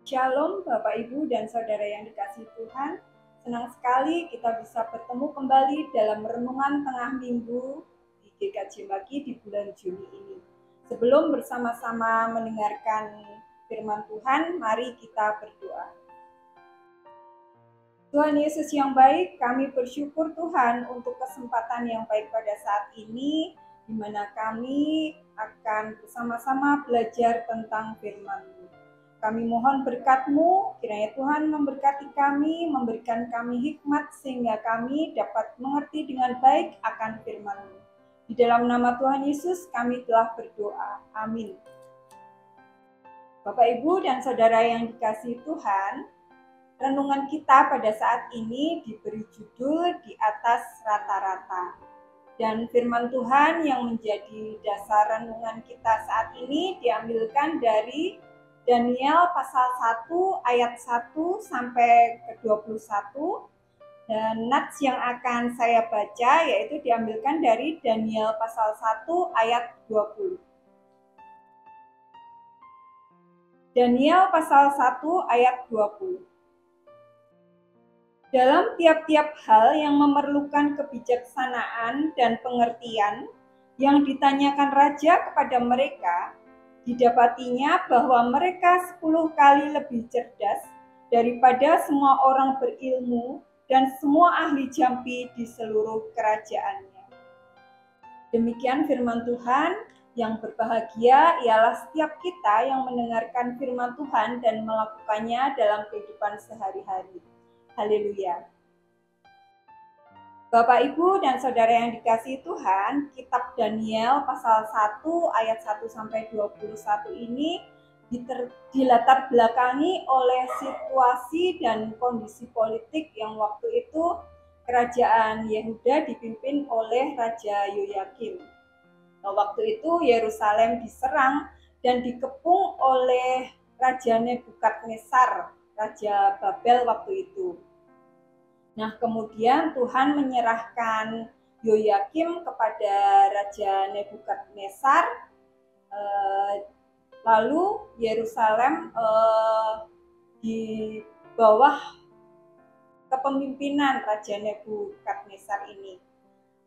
Shalom Bapak Ibu dan Saudara yang dikasihi Tuhan. Senang sekali kita bisa bertemu kembali dalam renungan tengah minggu di GKJ Maki di bulan Juni ini. Sebelum bersama-sama mendengarkan firman Tuhan, mari kita berdoa. Tuhan Yesus yang baik, kami bersyukur Tuhan untuk kesempatan yang baik pada saat ini, di mana kami akan bersama-sama belajar tentang firman-Mu. Kami mohon berkat-Mu, kiranya Tuhan memberkati kami, memberikan kami hikmat sehingga kami dapat mengerti dengan baik akan firman-Mu. Di dalam nama Tuhan Yesus kami telah berdoa. Amin. Bapak, Ibu, dan Saudara yang dikasihi Tuhan, renungan kita pada saat ini diberi judul Di Atas Rata-Rata. Dan firman Tuhan yang menjadi dasar renungan kita saat ini diambilkan dari Daniel pasal 1 ayat 1 sampai ke 21. Dan nats yang akan saya baca yaitu diambilkan dari Daniel pasal 1 ayat 20. Daniel pasal 1 ayat 20. Dalam tiap-tiap hal yang memerlukan kebijaksanaan dan pengertian yang ditanyakan raja kepada mereka, didapatinya bahwa mereka 10 kali lebih cerdas daripada semua orang berilmu dan semua ahli jampi di seluruh kerajaannya. Demikian firman Tuhan. Yang berbahagia ialah setiap kita yang mendengarkan firman Tuhan dan melakukannya dalam kehidupan sehari-hari. Haleluya. Bapak, Ibu, dan Saudara yang dikasihi Tuhan, kitab Daniel pasal 1 ayat 1 sampai 21 ini dilatar belakangi oleh situasi dan kondisi politik yang waktu itu kerajaan Yehuda dipimpin oleh Raja Yoyakim. Waktu itu Yerusalem diserang dan dikepung oleh Raja Nebukadnezar, Raja Babel waktu itu. Nah, kemudian Tuhan menyerahkan Yoyakim kepada Raja Nebukadnezar, lalu Yerusalem di bawah kepemimpinan Raja Nebukadnezar ini.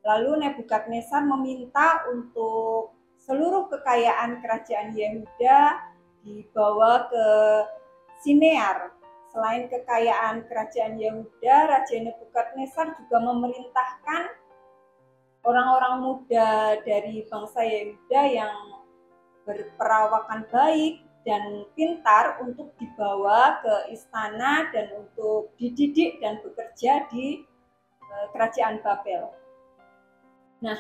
Lalu Nebukadnezar meminta untuk seluruh kekayaan kerajaan Yehuda dibawa ke Sinear. Selain kekayaan kerajaan Yehuda, Raja Nebukadnezar juga memerintahkan orang-orang muda dari bangsa Yehuda yang berperawakan baik dan pintar untuk dibawa ke istana dan untuk dididik dan bekerja di kerajaan Babel. Nah,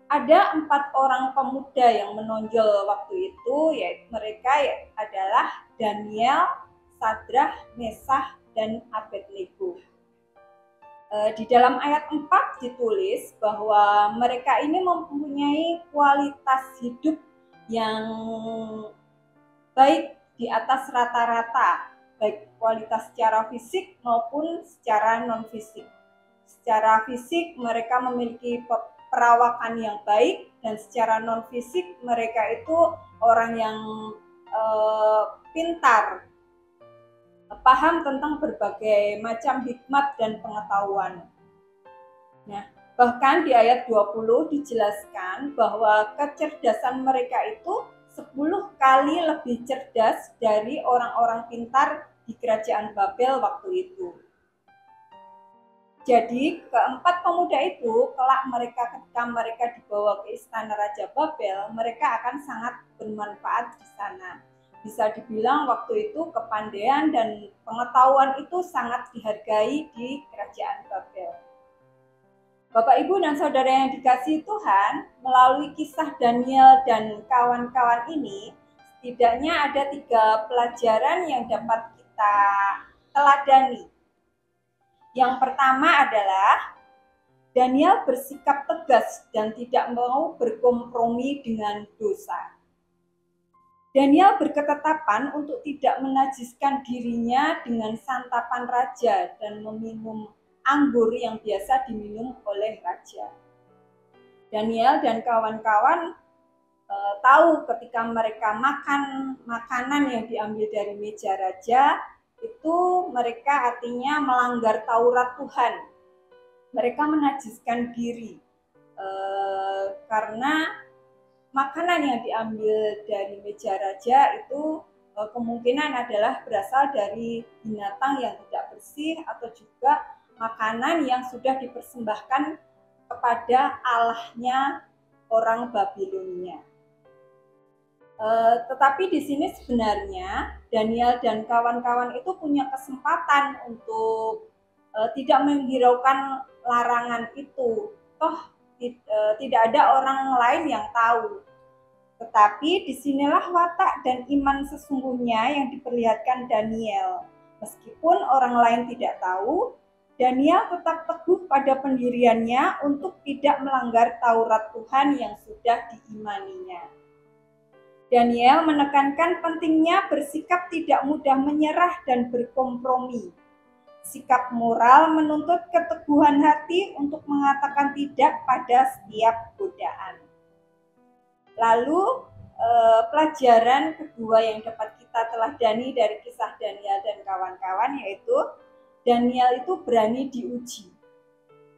ada 4 orang pemuda yang menonjol waktu itu, yaitu mereka adalah Daniel, Sadrah, Mesah, dan Abednego. Di dalam ayat 4 ditulis bahwa mereka ini mempunyai kualitas hidup yang baik di atas rata-rata, baik kualitas secara fisik maupun secara non-fisik. Secara fisik mereka memiliki perawakan yang baik, dan secara non-fisik mereka itu orang yang pintar, paham tentang berbagai macam hikmat dan pengetahuan. Nah, bahkan di ayat 20 dijelaskan bahwa kecerdasan mereka itu 10 kali lebih cerdas dari orang-orang pintar di kerajaan Babel waktu itu. Jadi keempat pemuda itu kelak ketika mereka dibawa ke istana Raja Babel, mereka akan sangat bermanfaat di sana. Bisa dibilang waktu itu kepandaian dan pengetahuan itu sangat dihargai di kerajaan Babel. Bapak, Ibu, dan Saudara yang dikasihi Tuhan, melalui kisah Daniel dan kawan-kawan ini, setidaknya ada 3 pelajaran yang dapat kita teladani. Yang pertama adalah Daniel bersikap tegas dan tidak mau berkompromi dengan dosa. Daniel berketetapan untuk tidak menajiskan dirinya dengan santapan raja dan meminum anggur yang biasa diminum oleh raja. Daniel dan kawan-kawan tahu ketika mereka makan makanan yang diambil dari meja raja, itu mereka artinya melanggar Taurat Tuhan. Mereka menajiskan diri karena makanan yang diambil dari meja raja itu kemungkinan adalah berasal dari binatang yang tidak bersih atau juga makanan yang sudah dipersembahkan kepada allahnya orang Babilonia. Tetapi di sini sebenarnya Daniel dan kawan-kawan itu punya kesempatan untuk tidak menghiraukan larangan itu. Toh tidak ada orang lain yang tahu. Tetapi disinilah watak dan iman sesungguhnya yang diperlihatkan Daniel. Meskipun orang lain tidak tahu, Daniel tetap teguh pada pendiriannya untuk tidak melanggar Taurat Tuhan yang sudah diimaninya. Daniel menekankan pentingnya bersikap tidak mudah menyerah dan berkompromi. Sikap moral menuntut keteguhan hati untuk mengatakan tidak pada setiap godaan. Lalu pelajaran kedua yang dapat kita teladani dari kisah Daniel dan kawan-kawan yaitu Daniel itu berani diuji.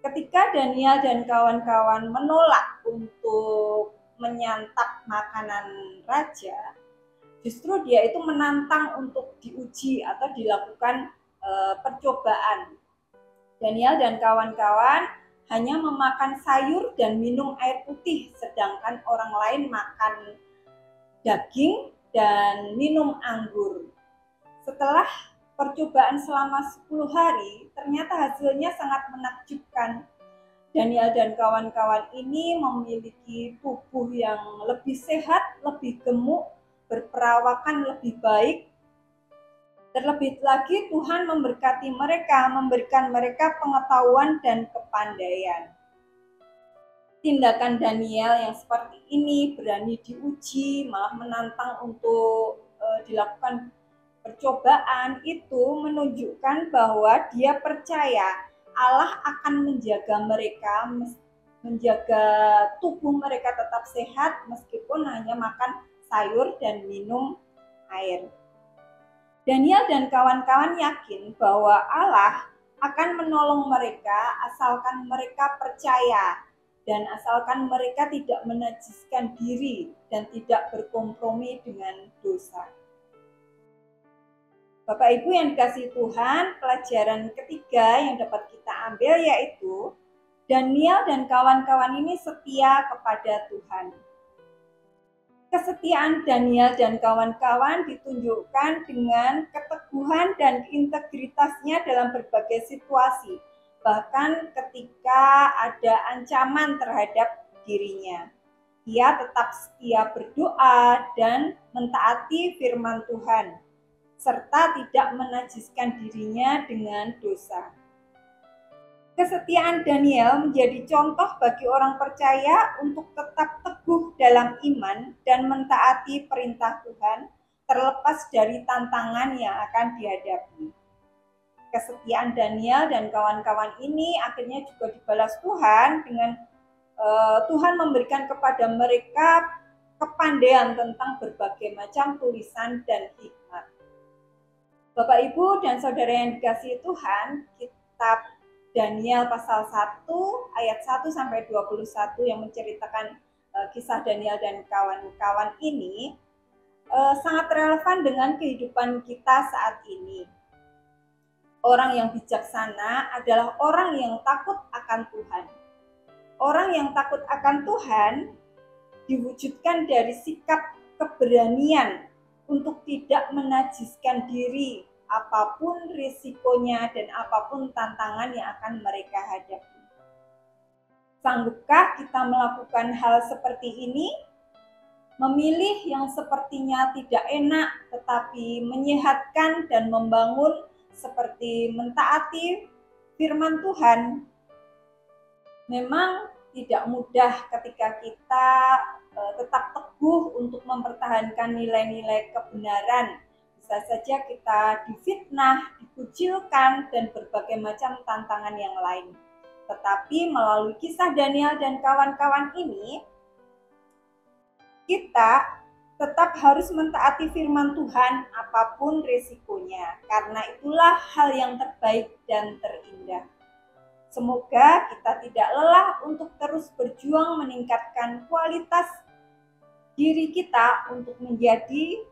Ketika Daniel dan kawan-kawan menolak untuk menyantap makanan raja, justru dia itu menantang untuk diuji atau dilakukan percobaan. Daniel dan kawan-kawan hanya memakan sayur dan minum air putih, sedangkan orang lain makan daging dan minum anggur. Setelah percobaan selama 10 hari, ternyata hasilnya sangat menakjubkan. Daniel dan kawan-kawan ini memiliki tubuh yang lebih sehat, lebih gemuk, berperawakan lebih baik. Terlebih lagi Tuhan memberkati mereka, memberikan mereka pengetahuan dan kepandaian. Tindakan Daniel yang seperti ini berani diuji, malah menantang untuk dilakukan percobaan itu menunjukkan bahwa dia percaya Allah akan menjaga mereka, menjaga tubuh mereka tetap sehat meskipun hanya makan sayur dan minum air. Daniel dan kawan-kawan yakin bahwa Allah akan menolong mereka asalkan mereka percaya dan asalkan mereka tidak menajiskan diri dan tidak berkompromi dengan dosa. Bapak Ibu yang dikasihi Tuhan, pelajaran ketiga yang dapat kita ambil yaitu Daniel dan kawan-kawan ini setia kepada Tuhan. Kesetiaan Daniel dan kawan-kawan ditunjukkan dengan keteguhan dan integritasnya dalam berbagai situasi, bahkan ketika ada ancaman terhadap dirinya. Ia tetap setia berdoa dan mentaati firman Tuhan, serta tidak menajiskan dirinya dengan dosa. Kesetiaan Daniel menjadi contoh bagi orang percaya untuk tetap teguh dalam iman dan mentaati perintah Tuhan, terlepas dari tantangan yang akan dihadapi. Kesetiaan Daniel dan kawan-kawan ini akhirnya juga dibalas Tuhan dengan Tuhan memberikan kepada mereka kepandaian tentang berbagai macam tulisan dan hikmat. Bapak, Ibu, dan Saudara yang dikasihi Tuhan, kitab Daniel pasal 1 ayat 1 sampai 21 yang menceritakan kisah Daniel dan kawan-kawan ini sangat relevan dengan kehidupan kita saat ini. Orang yang bijaksana adalah orang yang takut akan Tuhan. Orang yang takut akan Tuhan diwujudkan dari sikap keberanian untuk tidak menajiskan diri apapun risikonya dan apapun tantangan yang akan mereka hadapi. Sanggupkah kita melakukan hal seperti ini? Memilih yang sepertinya tidak enak tetapi menyehatkan dan membangun seperti mentaati firman Tuhan. Memang tidak mudah ketika kita tetap teguh untuk mempertahankan nilai-nilai kebenaran. Bisa saja kita difitnah, dikucilkan, dan berbagai macam tantangan yang lain. Tetapi melalui kisah Daniel dan kawan-kawan ini, kita tetap harus mentaati firman Tuhan apapun risikonya, karena itulah hal yang terbaik dan terindah. Semoga kita tidak lelah untuk terus berjuang meningkatkan kualitas diri kita untuk menjadi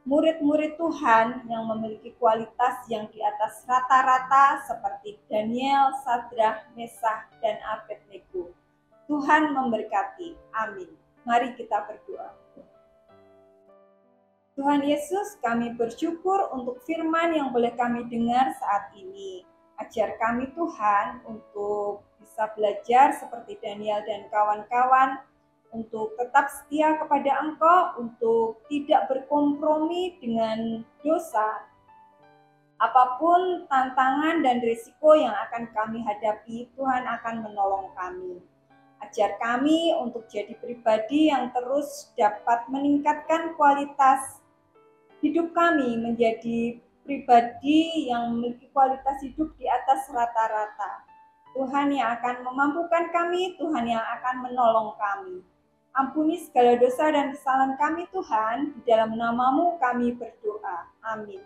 murid-murid Tuhan yang memiliki kualitas yang di atas rata-rata seperti Daniel, Sadrah, Mesah, dan Abednego. Tuhan memberkati. Amin. Mari kita berdoa. Tuhan Yesus, kami bersyukur untuk firman yang boleh kami dengar saat ini. Ajar kami Tuhan untuk bisa belajar seperti Daniel dan kawan-kawan, untuk tetap setia kepada Engkau, untuk tidak berkompromi dengan dosa. Apapun tantangan dan risiko yang akan kami hadapi, Tuhan akan menolong kami. Ajar kami untuk jadi pribadi yang terus dapat meningkatkan kualitas hidup kami menjadi pribadi yang memiliki kualitas hidup di atas rata-rata. Tuhan yang akan memampukan kami, Tuhan yang akan menolong kami. Ampuni segala dosa dan kesalahan kami Tuhan, di dalam nama-Mu kami berdoa. Amin.